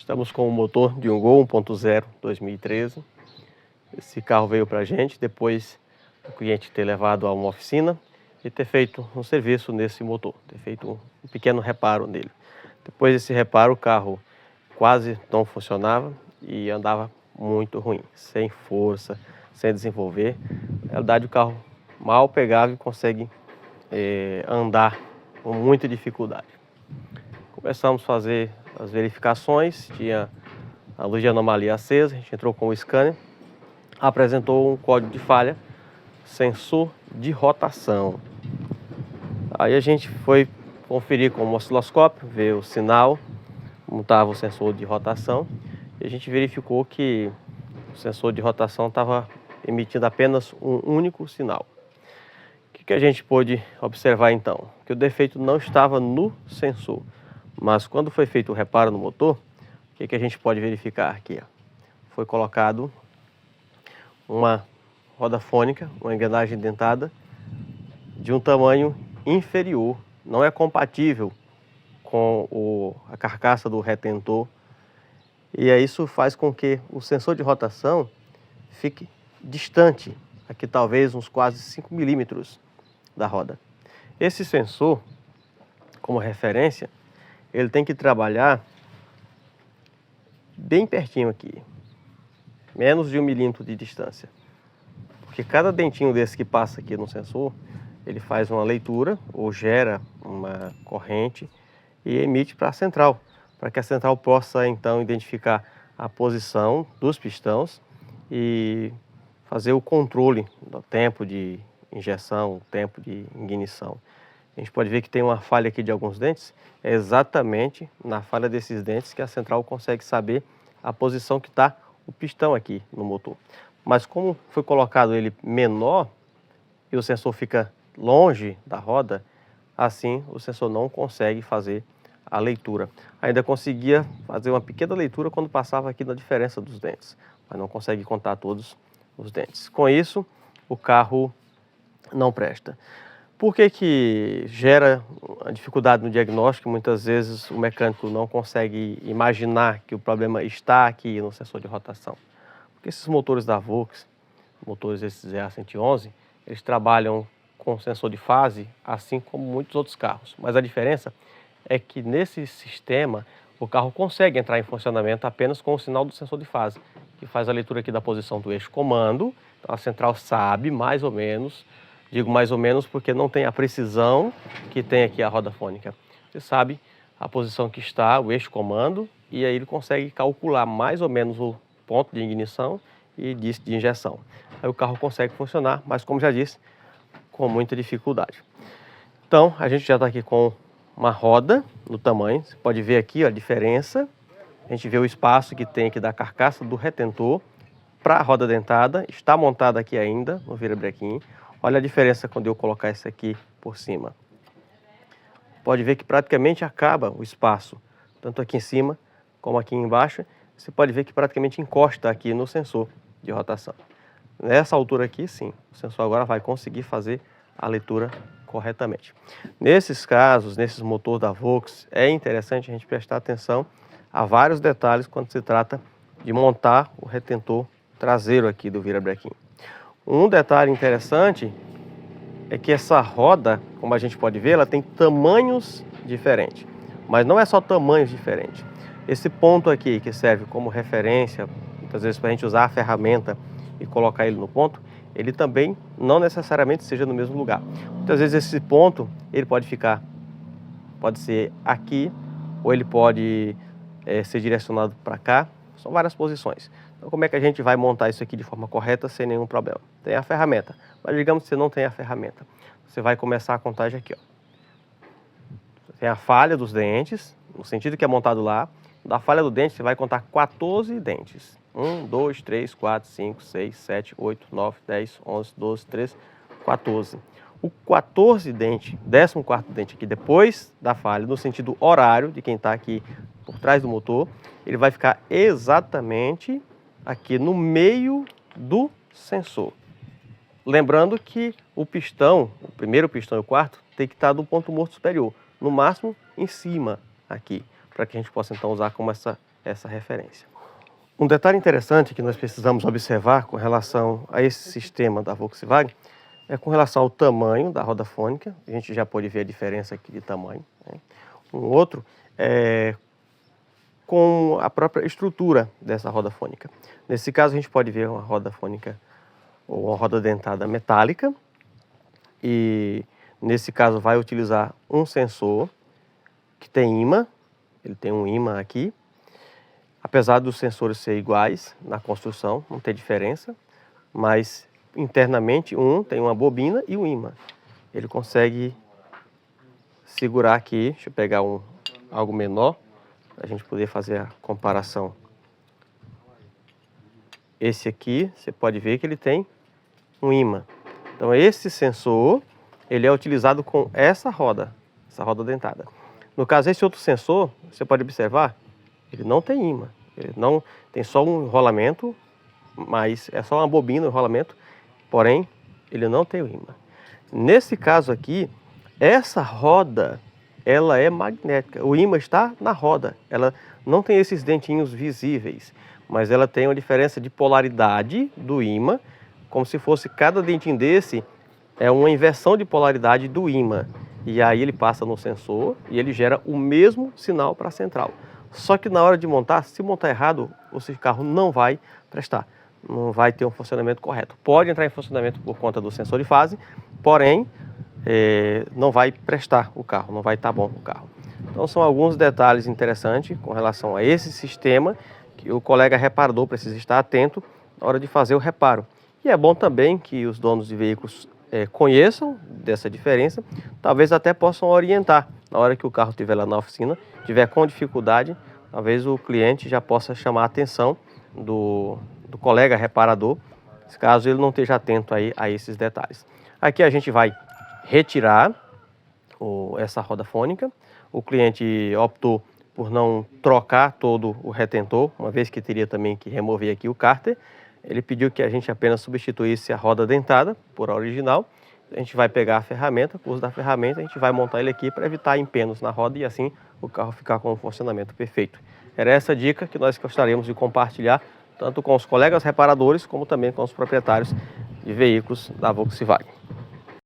Estamos com o motor de um Gol 1.0 2013. Esse carro veio para a gente depois do cliente ter levado a uma oficina e ter feito um serviço nesse motor, ter feito um pequeno reparo nele. Depois desse reparo, o carro quase não funcionava e andava muito ruim, sem força, sem desenvolver. Na realidade, o carro mal pegava e consegue andar com muita dificuldade. Começamos a fazer as verificações, tinha a luz de anomalia acesa, a gente entrou com o scanner, apresentou um código de falha, sensor de rotação. Aí a gente foi conferir com o osciloscópio, ver o sinal, como estava o sensor de rotação, e a gente verificou que o sensor de rotação estava emitindo apenas um único sinal. O que a gente pôde observar então? Que o defeito não estava no sensor, mas quando foi feito o reparo no motor, o que a gente pode verificar aqui? Foi colocado uma roda fônica, uma engrenagem dentada de um tamanho inferior, não é compatível com a carcaça do retentor, e isso faz com que o sensor de rotação fique distante, aqui talvez uns quase 5 milímetros da roda. Esse sensor, como referência, ele tem que trabalhar bem pertinho aqui, menos de 1 milímetro de distância, porque cada dentinho desse que passa aqui no sensor, ele faz uma leitura ou gera uma corrente e emite para a central, para que a central possa então identificar a posição dos pistões e fazer o controle do tempo de injeção, o tempo de ignição. A gente pode ver que tem uma falha aqui de alguns dentes, é exatamente na falha desses dentes que a central consegue saber a posição que está o pistão aqui no motor. Mas como foi colocado ele menor e o sensor fica longe da roda, assim o sensor não consegue fazer a leitura. Ainda conseguia fazer uma pequena leitura quando passava aqui na diferença dos dentes, mas não consegue contar todos os dentes. Com isso, o carro não presta. Por que gera a dificuldade no diagnóstico? Muitas vezes o mecânico não consegue imaginar que o problema está aqui no sensor de rotação. Porque esses motores da Volks, motores esses EA111, eles trabalham com sensor de fase, assim como muitos outros carros. Mas a diferença é que nesse sistema o carro consegue entrar em funcionamento apenas com o sinal do sensor de fase, que faz a leitura aqui da posição do eixo comando. Então a central sabe mais ou menos. Digo mais ou menos porque não tem a precisão que tem aqui a roda fônica. Você sabe a posição que está, o eixo comando, e aí ele consegue calcular mais ou menos o ponto de ignição e de injeção. Aí o carro consegue funcionar, mas como já disse, com muita dificuldade. Então a gente já está aqui com uma roda no tamanho, você pode ver aqui ó, a diferença. A gente vê o espaço que tem aqui da carcaça do retentor para a roda dentada, está montada aqui ainda no virabrequim. Olha a diferença quando eu colocar esse aqui por cima. Pode ver que praticamente acaba o espaço, tanto aqui em cima como aqui embaixo. Você pode ver que praticamente encosta aqui no sensor de rotação. Nessa altura aqui, sim, o sensor agora vai conseguir fazer a leitura corretamente. Nesses casos, nesses motores da Volks, é interessante a gente prestar atenção a vários detalhes quando se trata de montar o retentor traseiro aqui do virabrequim. Um detalhe interessante é que essa roda, como a gente pode ver, ela tem tamanhos diferentes. Mas não é só tamanhos diferentes. Esse ponto aqui, que serve como referência, muitas vezes para a gente usar a ferramenta e colocar ele no ponto, ele também não necessariamente seja no mesmo lugar. Muitas vezes esse ponto, ele pode ser aqui, ou ele pode ser direcionado para cá. São várias posições. Então, como é que a gente vai montar isso aqui de forma correta sem nenhum problema? Tem a ferramenta, mas digamos que você não tem a ferramenta. Você vai começar a contagem aqui, ó. Tem a falha dos dentes, no sentido que é montado lá. Da falha do dente, você vai contar 14 dentes. 1, 2, 3, 4, 5, 6, 7, 8, 9, 10, 11, 12, 13, 14. O 14 dente, 14º dente aqui depois da falha, no sentido horário de quem está aqui por trás do motor, ele vai ficar exatamente aqui no meio do sensor. Lembrando que o pistão, o primeiro pistão e o quarto, tem que estar do ponto morto superior, no máximo em cima aqui, para que a gente possa então usar como essa referência. Um detalhe interessante que nós precisamos observar com relação a esse sistema da Volkswagen é com relação ao tamanho da roda fônica. A gente já pode ver a diferença aqui de tamanho, né? Um outro é com a própria estrutura dessa roda fônica. Nesse caso a gente pode ver uma roda fônica ou uma roda dentada metálica, e nesse caso vai utilizar um sensor que tem ímã, ele tem um ímã aqui. Apesar dos sensores serem iguais na construção, não tem diferença, mas internamente um tem uma bobina e um ímã. Ele consegue segurar aqui, deixa eu pegar algo menor, para a gente poder fazer a comparação. Esse aqui, você pode ver que ele tem um ímã. Então esse sensor, ele é utilizado com essa roda dentada. No caso, esse outro sensor, você pode observar, ele não tem ímã. Ele não tem só um enrolamento, mas é só uma bobina, um enrolamento, porém ele não tem o ímã. Nesse caso aqui, essa roda, ela é magnética. O ímã está na roda. Ela não tem esses dentinhos visíveis, mas ela tem uma diferença de polaridade do ímã, como se fosse cada dentinho desse é uma inversão de polaridade do ímã. E aí ele passa no sensor e ele gera o mesmo sinal para a central. Só que na hora de montar, se montar errado, o seu carro não vai prestar, não vai ter um funcionamento correto. Pode entrar em funcionamento por conta do sensor de fase, porém não vai prestar o carro, não vai estar bom o carro. Então são alguns detalhes interessantes com relação a esse sistema que o colega reparador precisa estar atento na hora de fazer o reparo. E é bom também que os donos de veículos conheçam dessa diferença, talvez até possam orientar. Na hora que o carro estiver lá na oficina, tiver com dificuldade, talvez o cliente já possa chamar a atenção do colega reparador, caso ele não esteja atento aí a esses detalhes. Aqui a gente vai retirar essa roda fônica. O cliente optou por não trocar todo o retentor, uma vez que teria também que remover aqui o cárter. Ele pediu que a gente apenas substituísse a roda dentada por a original. A gente vai pegar a ferramenta, com o uso da ferramenta, a gente vai montar ele aqui para evitar empenos na roda e assim o carro ficar com um funcionamento perfeito. Era essa dica que nós gostaríamos de compartilhar, tanto com os colegas reparadores, como também com os proprietários de veículos da Volkswagen.